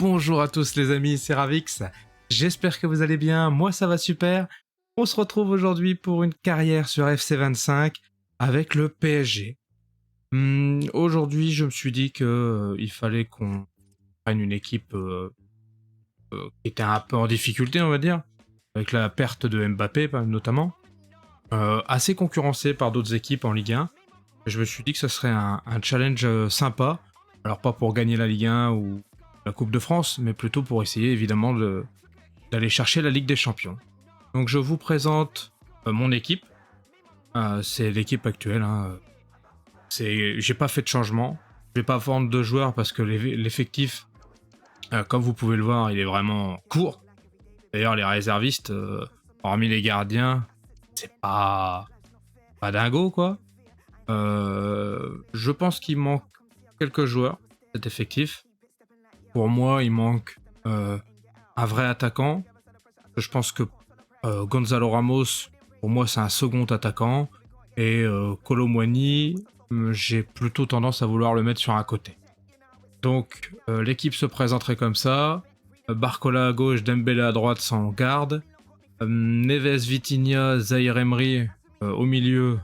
Bonjour à tous les amis, c'est Ravix. J'espère que vous allez bien, moi ça va super. On se retrouve aujourd'hui pour une carrière sur FC25 avec le PSG. Aujourd'hui, je me suis dit que il fallait qu'on prenne une équipe qui était un peu en difficulté, on va dire, avec la perte de Mbappé notamment, assez concurrencée par d'autres équipes en Ligue 1. Je me suis dit que ça serait un challenge sympa, alors pas pour gagner la Ligue 1 ou la Coupe de France, mais plutôt pour essayer évidemment d'aller chercher la Ligue des Champions. Donc je vous présente mon équipe. C'est l'équipe actuelle. J'ai pas fait de changement. Je vais pas vendre de joueurs parce que l'effectif, comme vous pouvez le voir, il est vraiment court. D'ailleurs, les réservistes, hormis les gardiens, c'est pas dingo quoi. Je pense qu'il manque quelques joueurs, cet effectif. Pour moi, il manque un vrai attaquant. Je pense que Gonzalo Ramos, pour moi, c'est un second attaquant. Et Kolo Muani, j'ai plutôt tendance à vouloir le mettre sur un côté. Donc, l'équipe se présenterait comme ça. Barcola à gauche, Dembélé à droite sans garde. Neves, Vitinha, Zaïre Emery au milieu,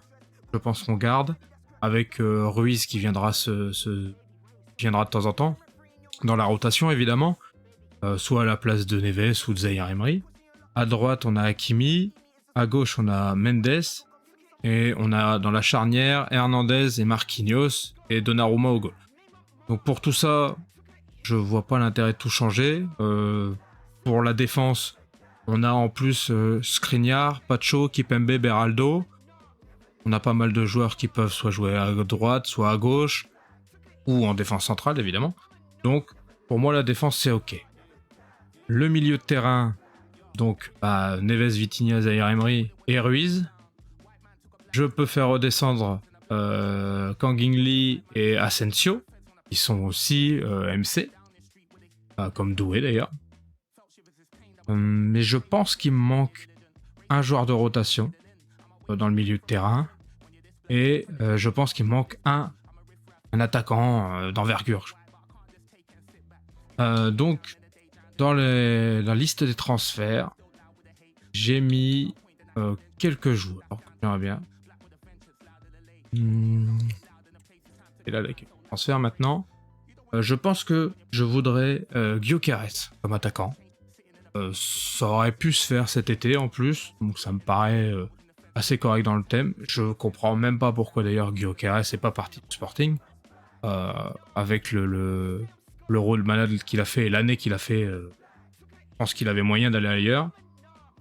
je pense qu'on garde. Avec Ruiz qui viendra viendra de temps en temps. Dans la rotation, évidemment. Soit à la place de Neves ou de Zaïre Emery. À droite, on a Hakimi. À gauche, on a Mendes. Et on a dans la charnière Hernandez et Marquinhos et Donnarumma au goal. Donc pour tout ça, je vois pas l'intérêt de tout changer. Pour la défense, on a en plus Skriniar, Pacho, Kipembe, Beraldo. On a pas mal de joueurs qui peuvent soit jouer à droite, soit à gauche, ou en défense centrale évidemment. Donc pour moi la défense c'est ok. Le milieu de terrain, donc Neves, Vitinha, Zaïre Emery et Ruiz. Je peux faire redescendre Kang In Lee et Asensio, qui sont aussi MC, comme Doué d'ailleurs. Mais je pense qu'il me manque un joueur de rotation dans le milieu de terrain, et je pense qu'il me manque un attaquant d'envergure. Donc, dans la liste des transferts, j'ai mis quelques joueurs que j'aimerais bien. Et là, les transferts maintenant. Je pense que je voudrais Gyökeres comme attaquant. Ça aurait pu se faire cet été en plus, donc ça me paraît assez correct dans le thème. Je comprends même pas pourquoi d'ailleurs Gyökeres n'est pas parti du Sporting. Avec le rôle malade qu'il a fait et l'année qu'il a fait, je pense qu'il avait moyen d'aller ailleurs.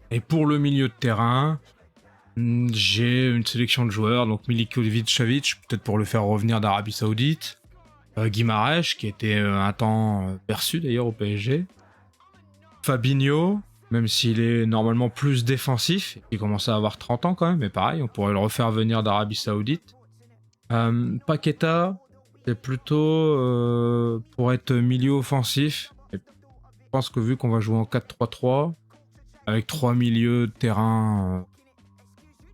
Et pour le milieu de terrain, j'ai une sélection de joueurs, donc Milinkovic-Savic, peut-être pour le faire revenir d'Arabie Saoudite. Guimarães, qui était un temps perçu d'ailleurs au PSG. Fabinho, même s'il est normalement plus défensif, il commence à avoir 30 ans quand même, mais pareil, on pourrait le refaire venir d'Arabie Saoudite. Paqueta, c'est plutôt pour être milieu offensif. Et je pense que vu qu'on va jouer en 4-3-3, avec 3 milieux de terrain,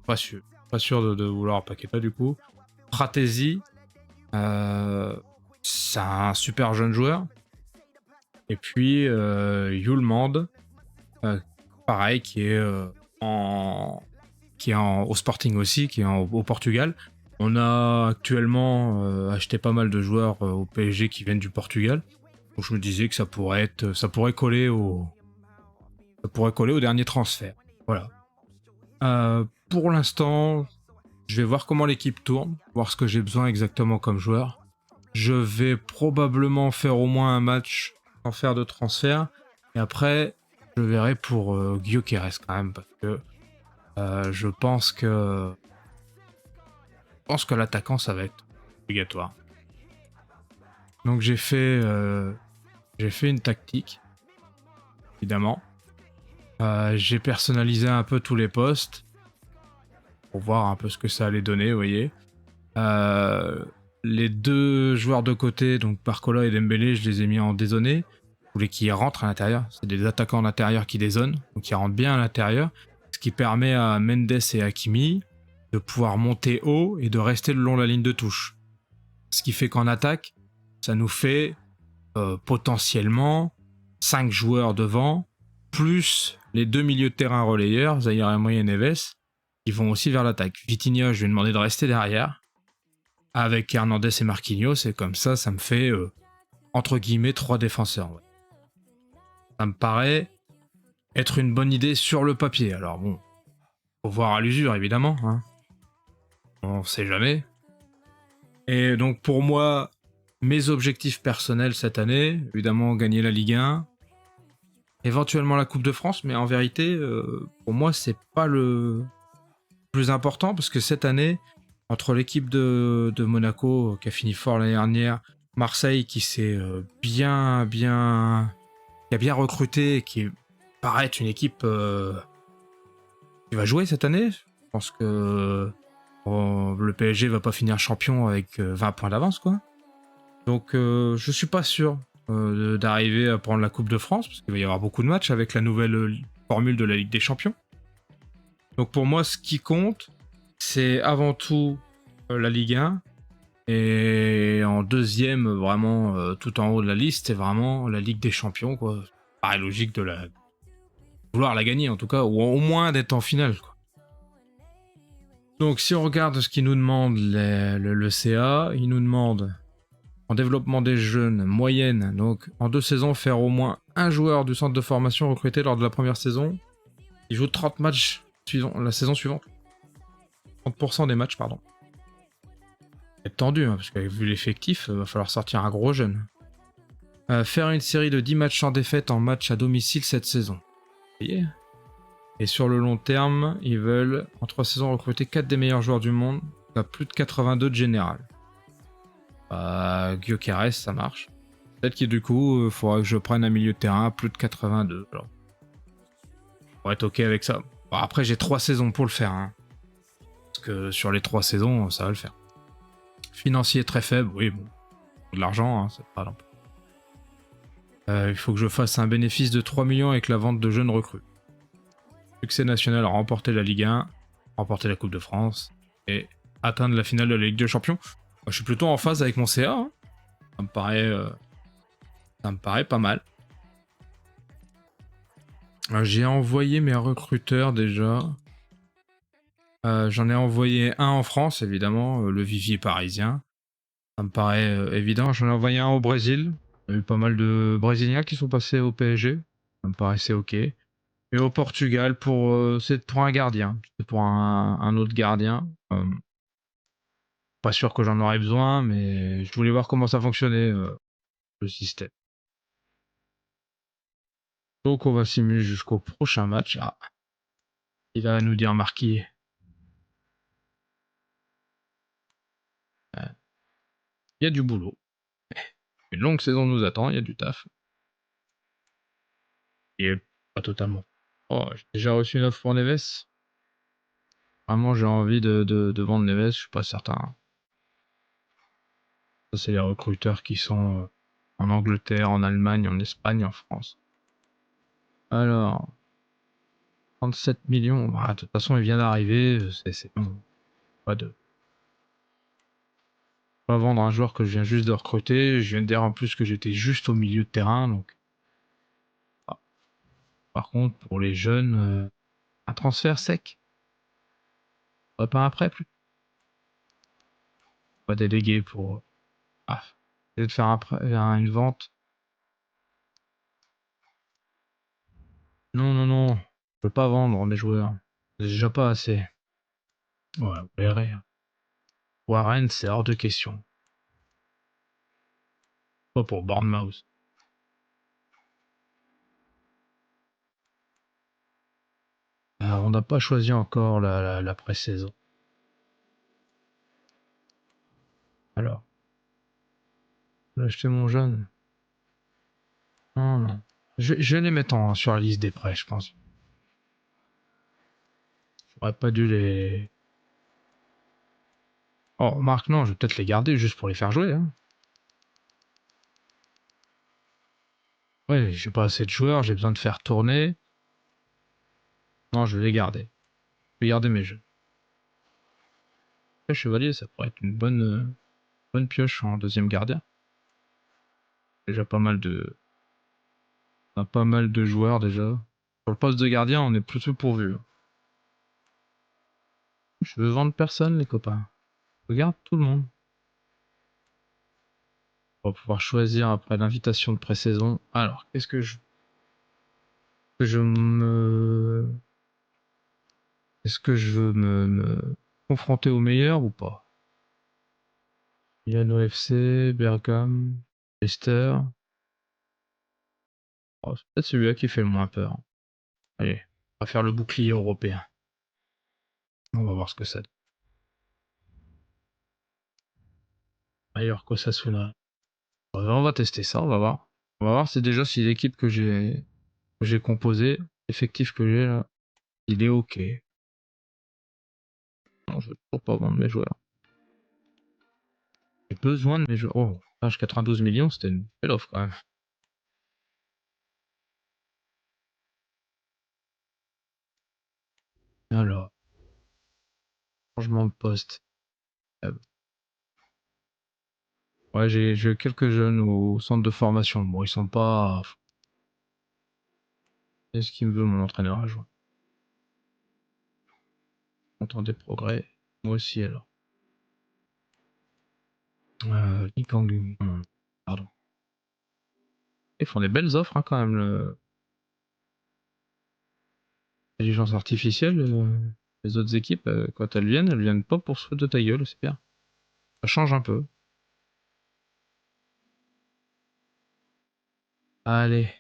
pas sûr de vouloir Paqueta du coup. Fratesi, c'est un super jeune joueur. Et puis Yulmand, pareil, qui est au Sporting aussi, qui est au Portugal. On a actuellement acheté pas mal de joueurs au PSG qui viennent du Portugal. Donc je me disais que ça pourrait coller au dernier transfert. Voilà. Pour l'instant, je vais voir comment l'équipe tourne, voir ce que j'ai besoin exactement comme joueur. Je vais probablement faire au moins un match sans faire de transfert. Et après, je verrai pour Gyökeres quand même, parce que je pense que l'attaquant, ça va être obligatoire. Donc j'ai fait une tactique, évidemment. J'ai personnalisé un peu tous les postes pour voir un peu ce que ça allait donner, vous voyez. Les deux joueurs de côté, donc Barcola et Dembélé, je les ai mis en dézonné. Je voulais qu'ils rentrent à l'intérieur. C'est des attaquants à l'intérieur qui dézonent, donc ils rentrent bien à l'intérieur. Ce qui permet à Mendes et Hakimi de pouvoir monter haut et de rester le long de la ligne de touche. Ce qui fait qu'en attaque, ça nous fait potentiellement 5 joueurs devant, plus les 2 milieux de terrain relayeurs, Zaire Emery et Neves, qui vont aussi vers l'attaque. Vitinha, je lui ai demandé de rester derrière, avec Hernandez et Marquinhos, et comme ça me fait, entre guillemets, 3 défenseurs. Ouais. Ça me paraît être une bonne idée sur le papier. Alors bon, faut voir à l'usure, évidemment. Hein. On sait jamais. Et donc pour moi, mes objectifs personnels cette année, évidemment gagner la Ligue 1, éventuellement la Coupe de France, mais en vérité, pour moi, c'est pas le plus important, parce que cette année, entre l'équipe de Monaco, qui a fini fort l'année dernière, Marseille, qui s'est qui a bien recruté, qui paraît être une équipe qui va jouer cette année. Je pense que le PSG va pas finir champion avec 20 points d'avance, quoi. Donc je suis pas sûr d'arriver à prendre la Coupe de France, parce qu'il va y avoir beaucoup de matchs avec la nouvelle formule de la Ligue des Champions. Donc pour moi, ce qui compte, c'est avant tout la Ligue 1. Et en deuxième, vraiment tout en haut de la liste, c'est vraiment la Ligue des Champions, quoi. Pareil, logique de vouloir la gagner en tout cas, ou au moins d'être en finale, quoi. Donc si on regarde ce qu'il nous demande le CA, il nous demande en développement des jeunes, moyenne, donc en 2 saisons, faire au moins un joueur du centre de formation recruté lors de la première saison. Il joue 30 matchs la saison suivante. 30% des matchs, pardon. C'est tendu, hein, parce qu'avec vu l'effectif, il va falloir sortir un gros jeune. Faire une série de 10 matchs sans défaite en match à domicile cette saison. Vous voyez ? Et sur le long terme, ils veulent, en 3 saisons, recruter 4 des meilleurs joueurs du monde, à plus de 82 de général. Gyökeres, ça marche. Peut-être que du coup, il faudra que je prenne un milieu de terrain à plus de 82. Alors, pour être ok avec ça. Bon, après, j'ai 3 saisons pour le faire. Hein. Parce que sur les 3 saisons, ça va le faire. Financier très faible, oui, bon. De l'argent, hein, c'est pas non plus. Il faut que je fasse un bénéfice de 3 millions avec la vente de jeunes recrues. Succès national, remporter la Ligue 1, remporter la Coupe de France et atteindre la finale de la Ligue des Champions. Moi, je suis plutôt en phase avec mon CA. Hein. Ça me paraît pas mal. J'ai envoyé mes recruteurs déjà. J'en ai envoyé un en France, évidemment, le vivier parisien. Ça me paraît évident. J'en ai envoyé un au Brésil. Il y a eu pas mal de Brésiliens qui sont passés au PSG. Ça me paraissait ok. Et au Portugal, c'est pour un gardien. C'est pour un autre gardien. Pas sûr que j'en aurais besoin, mais je voulais voir comment ça fonctionnait, le système. Donc on va simuler jusqu'au prochain match. Ah, il va nous dire marqué. Il y a du boulot. Une longue saison nous attend, il y a du taf. Et pas totalement. Oh, j'ai déjà reçu une offre pour Neves. Vraiment, j'ai envie de vendre Neves, je suis pas certain. Ça, c'est les recruteurs qui sont en Angleterre, en Allemagne, en Espagne, en France. Alors, 37 millions. Bah, de toute façon, il vient d'arriver, c'est bon. Pas vendre un joueur que je viens juste de recruter. Je viens de dire en plus que j'étais juste au milieu de terrain, donc. Ah. Par contre, pour les jeunes, un transfert sec. Pas un prêt plus. Pas délégué pour. Ah. Essayer de faire une vente. Non, non, non. Je peux pas vendre mes joueurs. C'est déjà pas assez. Ouais, vous verrez. Warren, c'est hors de question. Pas pour Bournemouth. On n'a pas choisi encore la pré-saison. Alors. Je vais acheter mon jeune. Non, non. Je vais les mettre sur la liste des prêts, je pense. J'aurais pas dû les. Oh, remarque, non, je vais peut-être les garder juste pour les faire jouer. Hein. Ouais, j'ai pas assez de joueurs, j'ai besoin de faire tourner. Non, je vais les garder. Je vais garder mes jeux. Après, Chevalier, ça pourrait être une bonne pioche en deuxième gardien. Déjà pas mal de On a pas mal de joueurs déjà. Sur le poste de gardien, on est plutôt pourvu. Je veux vendre personne, les copains. Regarde tout le monde. On va pouvoir choisir après l'invitation de pré-saison. Alors, qu'est-ce que je... je me... Est-ce que je veux me confronter au meilleur ou pas? Milano FC, Bergame, Leicester. Oh, c'est peut-être celui-là qui fait le moins peur. Allez, on va faire le bouclier européen. On va voir ce que ça donne. Meilleur qu'Osasuna. On va tester ça, on va voir. On va voir si déjà si l'équipe que j'ai composée, l'effectif que j'ai là, il est ok. Non, je veux toujours pas vendre mes joueurs. J'ai besoin de mes joueurs. Oh, page 92 millions, c'était une belle offre quand même. Alors, changement de poste. Ouais, j'ai quelques jeunes au centre de formation. Bon, ils sont pas... Est-ce qu'il me veut mon entraîneur à jouer? Content des progrès. Moi aussi alors. Lee Kang-in. Pardon. Ils font des belles offres hein, quand même. L'intelligence artificielle, les autres équipes, quand elles viennent pas pour se foutre de ta gueule, c'est bien. Ça change un peu. Allez.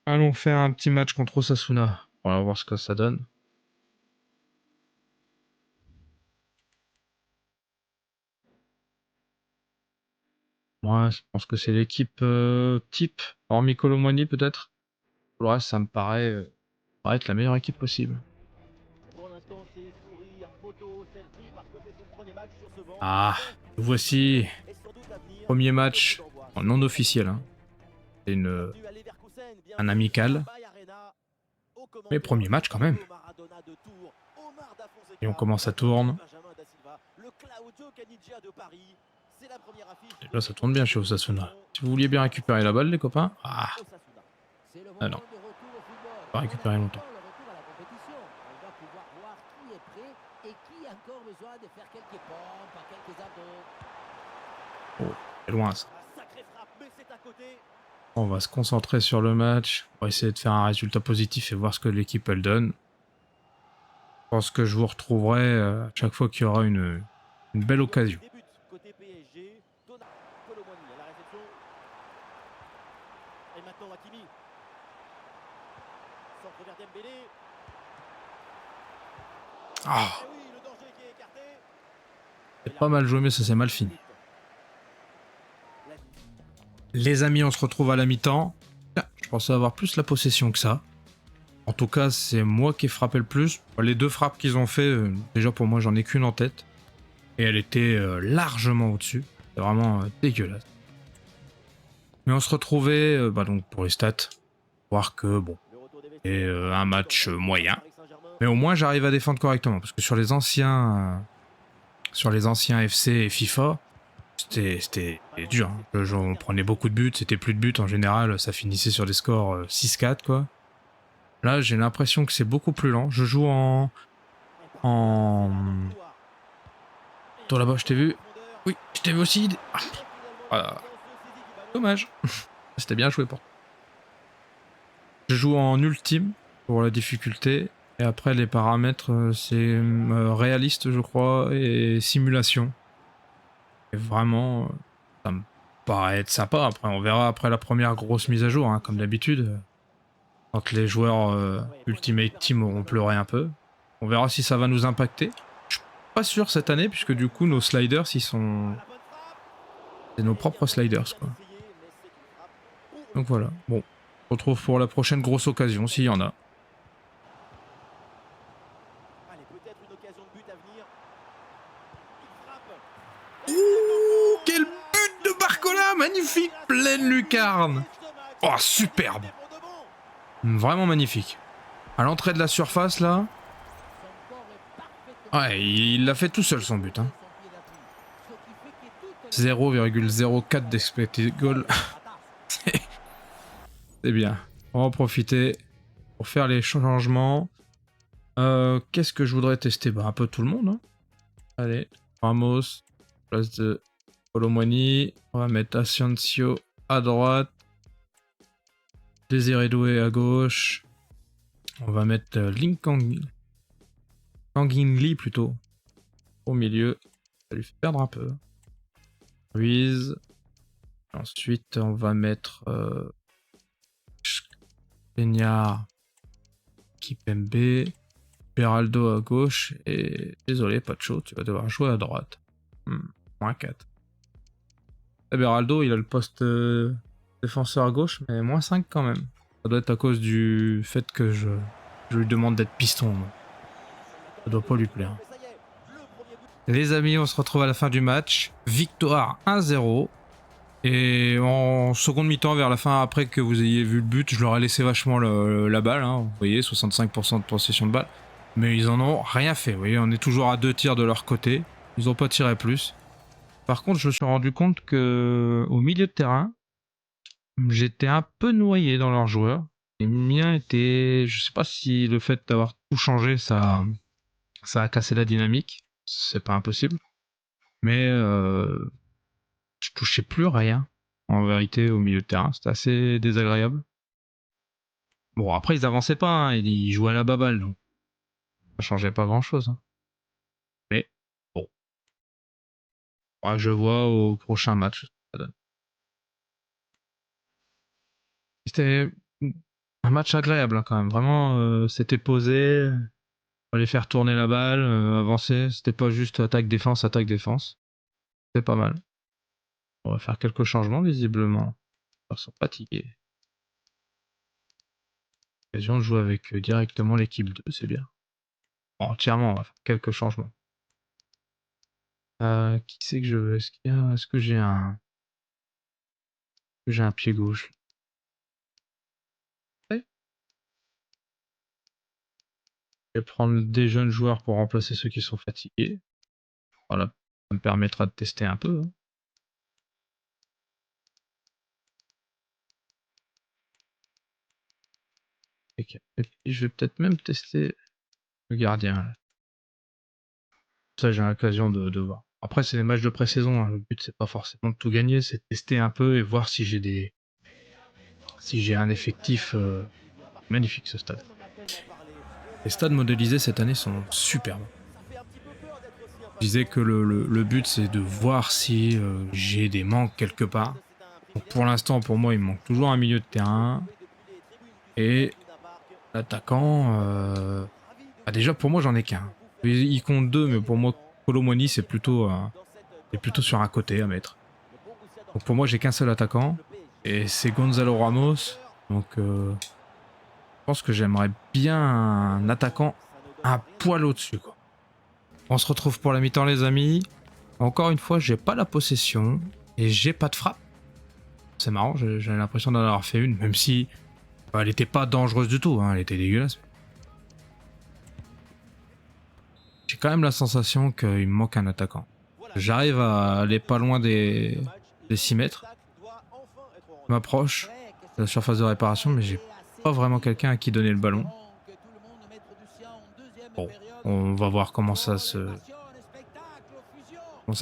Allons faire un petit match contre Osasuna. On va voir ce que ça donne. Moi, je pense que c'est l'équipe type, hormis Colomboigny peut-être. Pour le reste, ça me paraît être la meilleure équipe possible. Ah, voici. Premier match non officiel. Hein. C'est un amical. Mais premier match quand même. Et on commence à tourner. Et là, ça tourne bien chez Osasuna. Si vous vouliez bien récupérer la balle, les copains. Ah non. Pas récupérer longtemps. Oh, c'est loin ça. On va se concentrer sur le match. On va essayer de faire un résultat positif et voir ce que l'équipe elle donne. Je pense que je vous retrouverai à chaque fois qu'il y aura une belle occasion. Ah, c'est pas mal joué, mais ça s'est mal fini. Les amis, on se retrouve à la mi-temps. Je pensais avoir plus la possession que ça. En tout cas, c'est moi qui ai frappé le plus. Les deux frappes qu'ils ont fait, déjà pour moi, j'en ai qu'une en tête. Et elle était largement au-dessus. C'est vraiment dégueulasse. Mais on se retrouvait donc pour les stats. Voir que, bon, c'est un match moyen. Mais au moins, j'arrive à défendre correctement. Parce que sur les anciens FC et FIFA, c'était dur. Hein. On prenait beaucoup de buts, c'était plus de buts. En général, ça finissait sur des scores 6-4, quoi. Là, j'ai l'impression que c'est beaucoup plus lent. Je joue en... Toi là-bas, je t'ai vu. Oui, je t'ai vu aussi. Ah. Voilà. Dommage. C'était bien joué pour. Je joue en ultime pour la difficulté. Et après, les paramètres, c'est réaliste, je crois, et simulation. Et vraiment, ça me paraît être sympa. Après, on verra après la première grosse mise à jour, hein, comme d'habitude. Quand les joueurs Ultimate Team auront pleuré un peu. On verra si ça va nous impacter. Je suis pas sûr cette année, puisque du coup, nos sliders, ils sont... C'est nos propres sliders, quoi. Donc voilà. Bon, on se retrouve pour la prochaine grosse occasion, s'il y en a. Ouh, quel but de Barcola, magnifique, pleine lucarne. Oh, superbe. Vraiment magnifique. À l'entrée de la surface, là. Ouais, il l'a fait tout seul, son but. Hein. 0,04 d'expected goal. C'est bien. On va en profiter pour faire les changements. Qu'est-ce que je voudrais tester? Bah, un peu tout le monde. Hein. Allez, Ramos, place de Colomwani. On va mettre Asensio à droite. Désiré Doué à gauche. On va mettre Kangin Lee plutôt au milieu. Ça va lui faire perdre un peu. Ruiz. Ensuite, on va mettre Peña, Kipembe, Beraldo à gauche. Et désolé, Pacho, tu vas devoir jouer à droite. -4. Et Beraldo, il a le poste défenseur à gauche, mais -5 quand même. Ça doit être à cause du fait que je lui demande d'être piston. Ça doit pas lui plaire. Les amis, on se retrouve à la fin du match. Victoire 1-0. Et en seconde mi-temps, vers la fin, après que vous ayez vu le but, je leur ai laissé vachement la balle. Hein. Vous voyez, 65% de possession de balle. Mais ils en ont rien fait. Vous voyez, on est toujours à 2 tirs de leur côté. Ils n'ont pas tiré plus. Par contre, je me suis rendu compte que au milieu de terrain, j'étais un peu noyé dans leurs joueurs. Les miens étaient... Je sais pas si le fait d'avoir tout changé, ça a cassé la dynamique. C'est pas impossible. Mais je touchais plus rien, en vérité, au milieu de terrain. C'était assez désagréable. Bon, après, ils avançaient pas, hein, ils jouaient à la baballe, donc ça changeait pas grand-chose. Hein. Mais, bon. Ouais, je vois au prochain match, ça donne. C'était un match agréable, hein, quand même. Vraiment, c'était posé. Fallait faire tourner la balle, avancer. C'était pas juste attaque-défense, attaque-défense. C'était pas mal. On va faire quelques changements, visiblement. Ils sont fatigués. Occasion de jouer avec directement l'équipe 2, c'est bien. Entièrement, on va faire quelques changements. Qui c'est que je veux? Est-ce que j'ai un pied gauche? Ouais. Je vais prendre des jeunes joueurs pour remplacer ceux qui sont fatigués. Voilà, ça me permettra de tester un peu. Hein. Et puis je vais peut-être même tester le gardien. Là. Ça, j'ai l'occasion de voir. Après, c'est les matchs de pré-saison. Hein. Le but, c'est pas forcément de tout gagner, c'est de tester un peu et voir si j'ai un effectif magnifique ce stade. Les stades modélisés cette année sont superbes. Je disais que le but c'est de voir si j'ai des manques quelque part. Donc pour l'instant, pour moi, il me manque toujours un milieu de terrain. Et l'attaquant, déjà pour moi, j'en ai qu'un. Il compte 2, mais pour moi, Colomwani, c'est plutôt sur un côté à mettre. Donc pour moi, j'ai qu'un seul attaquant. Et c'est Gonzalo Ramos. Donc je pense que j'aimerais bien un attaquant un poil au-dessus, quoi. On se retrouve pour la mi-temps, les amis. Encore une fois, j'ai pas la possession et j'ai pas de frappe. C'est marrant, j'ai l'impression d'en avoir fait une, même si elle était pas dangereuse du tout, hein, elle était dégueulasse. J'ai quand même la sensation qu'il me manque un attaquant. J'arrive à aller pas loin des 6 mètres. Je m'approche de la surface de réparation, mais j'ai pas vraiment quelqu'un à qui donner le ballon. Bon, on va voir comment ça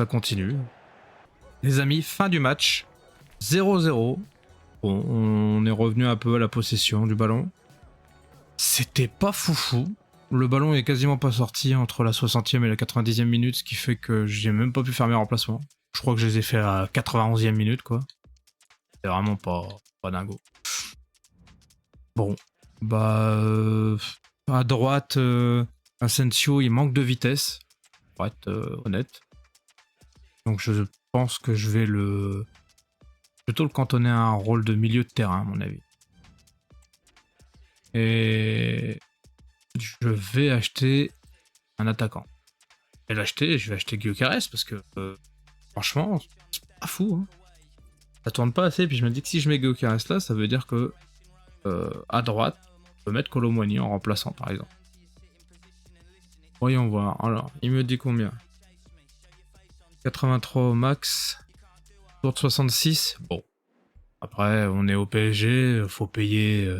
continue. Les amis, fin du match. 0-0. Bon, on est revenu un peu à la possession du ballon. C'était pas foufou. Le ballon est quasiment pas sorti entre la 60e et la 90e minute, ce qui fait que j'ai même pas pu faire mes remplacements. Je crois que je les ai fait à 91e minute, quoi. C'est vraiment pas dingo. Bon, bah... à droite, Asensio, il manque de vitesse, pour être honnête. Donc je pense que je vais plutôt le cantonner à un rôle de milieu de terrain, à mon avis. Et je vais acheter un attaquant. Je vais acheter Gyökeres parce que franchement, c'est pas fou. Hein. Ça tourne pas assez, puis je me dis que si je mets Gyökeres là, ça veut dire que à droite, je peux mettre Colomwani en remplaçant par exemple. Voyons voir. Alors, il me dit combien? 83 au max. Tour de 66. Bon. Après, on est au PSG, faut payer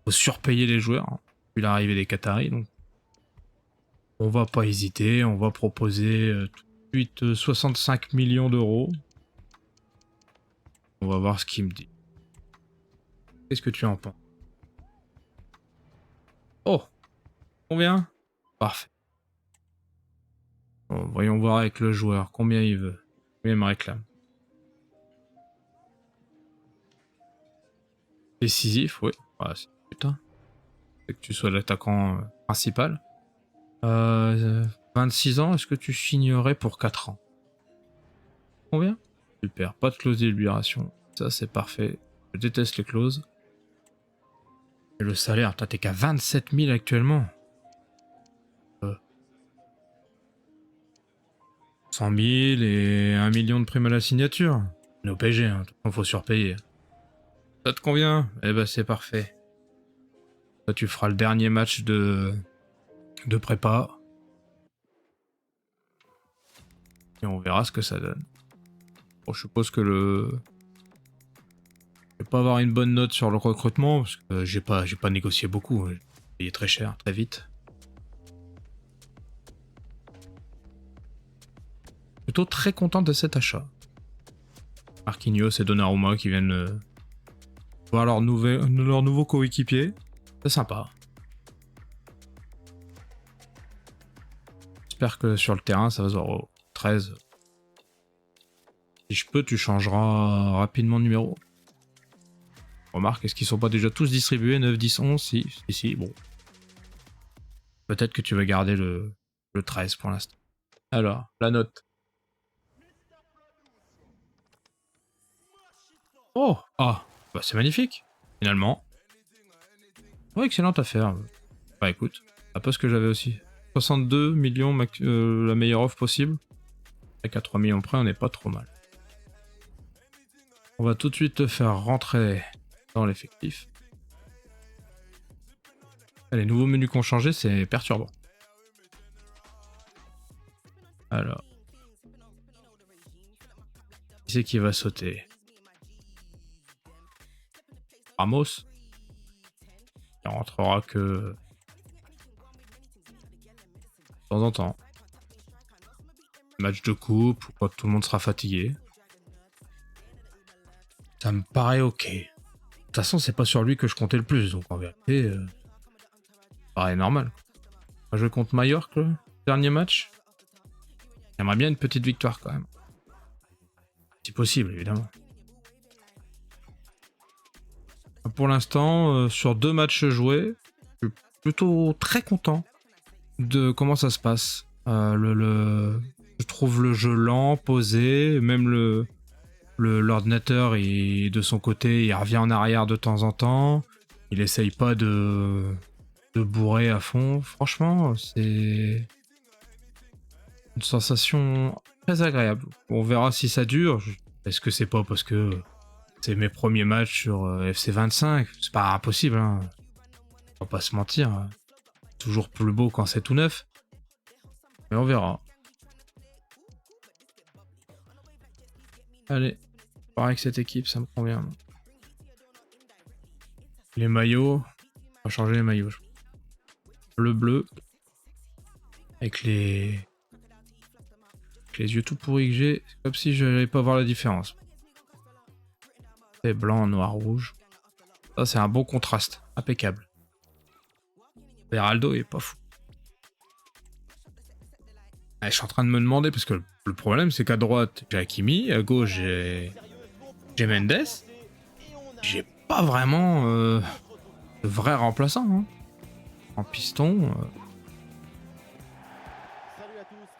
faut surpayer les joueurs, hein, vu l'arrivée des Qataris. Donc, on va pas hésiter, on va proposer tout de suite 65 millions d'euros. On va voir ce qu'il me dit. Qu'est-ce que tu en penses? Oh, combien? Parfait. Bon, voyons voir avec le joueur combien il veut. Combien il me réclame. Décisif, oui. Ah, putain. C'est que tu sois l'attaquant principal. 26 ans, est-ce que tu signerais pour 4 ans? Combien? Super, pas de clause de libération. Ça, c'est parfait. Je déteste les clauses. Et le salaire, t'es qu'à 27 000 actuellement. 100 000 et 1 million de primes à la signature. On est au PSG, hein. Il faut surpayer. Ça te convient? Eh ben, c'est parfait. Toi, tu feras le dernier match de prépa. Et on verra ce que ça donne. Bon, je suppose que je vais pas avoir une bonne note sur le recrutement, parce que j'ai pas négocié beaucoup. J'ai payé très cher, très vite. Plutôt très content de cet achat. Marquinhos et Donnarumma qui viennent voir leur nouveau coéquipier. C'est sympa. J'espère que sur le terrain, ça va se voir au 13. Si je peux, tu changeras rapidement de numéro. Remarque, est-ce qu'ils sont pas déjà tous distribués? 9, 10, 11? Si, bon. Peut-être que tu vas garder le 13 pour l'instant. Alors, la note. Oh! Ah! Bah c'est magnifique, finalement. Ouais, excellente affaire. Bah écoute, un peu ce que j'avais aussi. 62 millions, la meilleure offre possible. Et qu'à 3 millions près, on n'est pas trop mal. On va tout de suite te faire rentrer dans l'effectif. Les nouveaux menus qu'on changé, c'est perturbant. Alors. Qui c'est qui va sauter? Ramos. Il rentrera que de temps en temps. Match de coupe, ou quoi que tout le monde sera fatigué. Ça me paraît ok. De toute façon, c'est pas sur lui que je comptais le plus, donc en vérité, ça paraît normal. On va jouer contre Mallorca, le dernier match. J'aimerais bien une petite victoire quand même. Si possible, évidemment. Pour l'instant, sur 2 matchs joués, je suis plutôt très content de comment ça se passe. Je trouve le jeu lent, posé, même l'ordinateur de son côté, il revient en arrière de temps en temps. Il essaye pas de bourrer à fond. Franchement, c'est une sensation très agréable. On verra si ça dure. Est-ce que c'est pas parce que c'est mes premiers matchs sur FC 25? C'est pas impossible, hein. On va pas se mentir. Toujours plus beau quand c'est tout neuf. Mais on verra. Allez, pareil que cette équipe, ça me convient. Les maillots, on va changer les maillots. Bleu, avec les yeux tout pourris que j'ai, c'est comme si je n'allais pas voir la différence. C'est blanc, noir, rouge. Ça, c'est un bon contraste, impeccable. Beraldo, il est pas fou. Je suis en train de me demander, parce que le problème, c'est qu'à droite, j'ai Hakimi, à gauche, j'ai Mendes. J'ai pas vraiment de vrai remplaçant. Hein. En piston,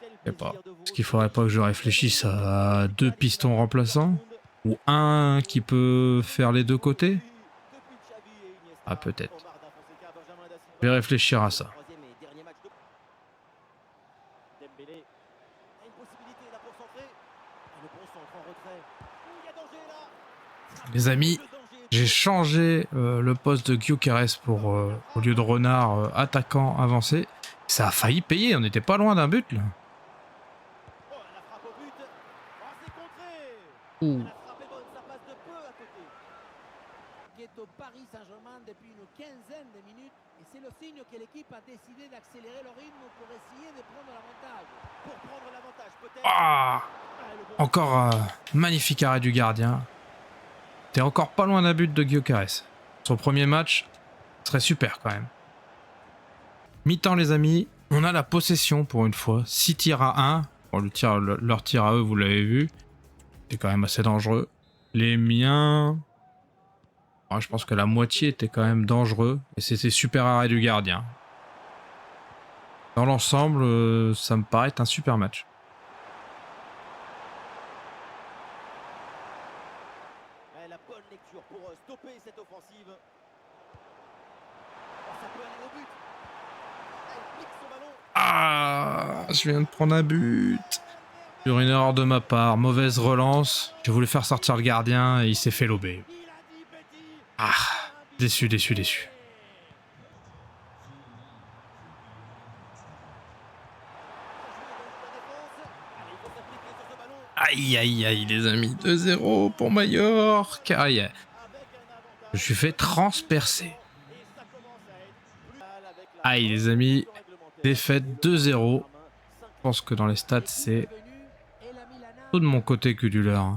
je sais pas. Est-ce qu'il faudrait pas que je réfléchisse à 2 pistons remplaçants? Ou un qui peut faire les 2 côtés? Ah, peut-être. Je vais réfléchir à ça. Les amis, j'ai changé le poste de Gyökeres pour, au lieu de Renard, attaquant avancé. Ça a failli payer, on n'était pas loin d'un but là. Ouh. entraînement depuis une quinzaine de minutes et c'est le signe que l'équipe a décidé d'accélérer le rythme pour essayer de prendre l'avantage. Pour prendre l'avantage peut-être. Ah, encore magnifique arrêt du gardien. T'es encore pas loin d'un but de Gyökeres. Son premier match serait super quand même. Mi-temps les amis, on a la possession pour une fois. 6 tirs à 1. Bon, leur tir à eux, vous l'avez vu. C'est quand même assez dangereux. Les miens... je pense que la moitié était quand même dangereux. Et c'était super arrêt du gardien. Dans l'ensemble, ça me paraît un super match. La bonne lecture pour stopper cette offensive. Ça peut aller au but. Elle pique son ballon. Ah, je viens de prendre un but. Sur une erreur de ma part, mauvaise relance. J'ai voulu faire sortir le gardien et il s'est fait lober. Ah, déçu, déçu, déçu. Aïe, aïe, aïe, les amis. 2-0 pour Mallorca. Aïe. Je suis fait transpercer. Aïe, les amis. Défaite 2-0. Je pense que dans les stats, c'est plutôt de mon côté que du leur.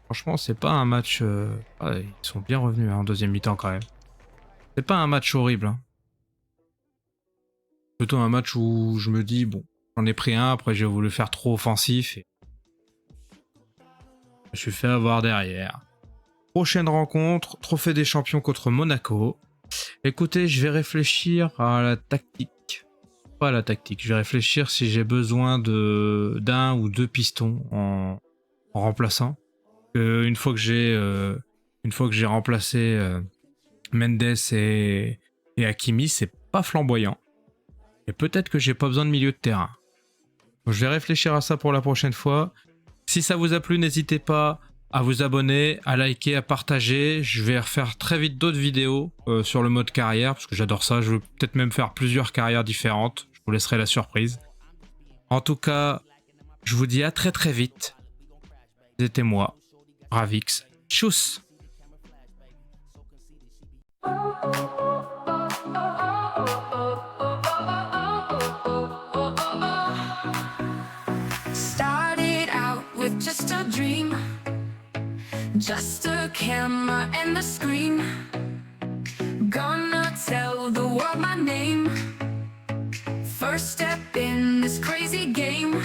Franchement, c'est pas un match... ils sont bien revenus en deuxième mi-temps quand même. C'est pas un match horrible. Hein. Plutôt un match où je me dis, bon, j'en ai pris un, après j'ai voulu faire trop offensif. Et... je suis fait avoir derrière. Prochaine rencontre, Trophée des Champions contre Monaco. Écoutez, je vais réfléchir à la tactique. Pas à la tactique, je vais réfléchir si j'ai besoin d'un ou deux pistons en remplaçant. Une fois que j'ai remplacé Mendes et Hakimi, c'est pas flamboyant. Et peut-être que j'ai pas besoin de milieu de terrain. Donc, je vais réfléchir à ça pour la prochaine fois. Si ça vous a plu, n'hésitez pas à vous abonner, à liker, à partager. Je vais refaire très vite d'autres vidéos sur le mode carrière, parce que j'adore ça. Je vais peut-être même faire plusieurs carrières différentes. Je vous laisserai la surprise. En tout cas, je vous dis à très très vite. C'était moi, Ravix. Tchuss! Started out with just a dream, just a camera and the screen. Gonna tell the world my name. First step in this crazy game.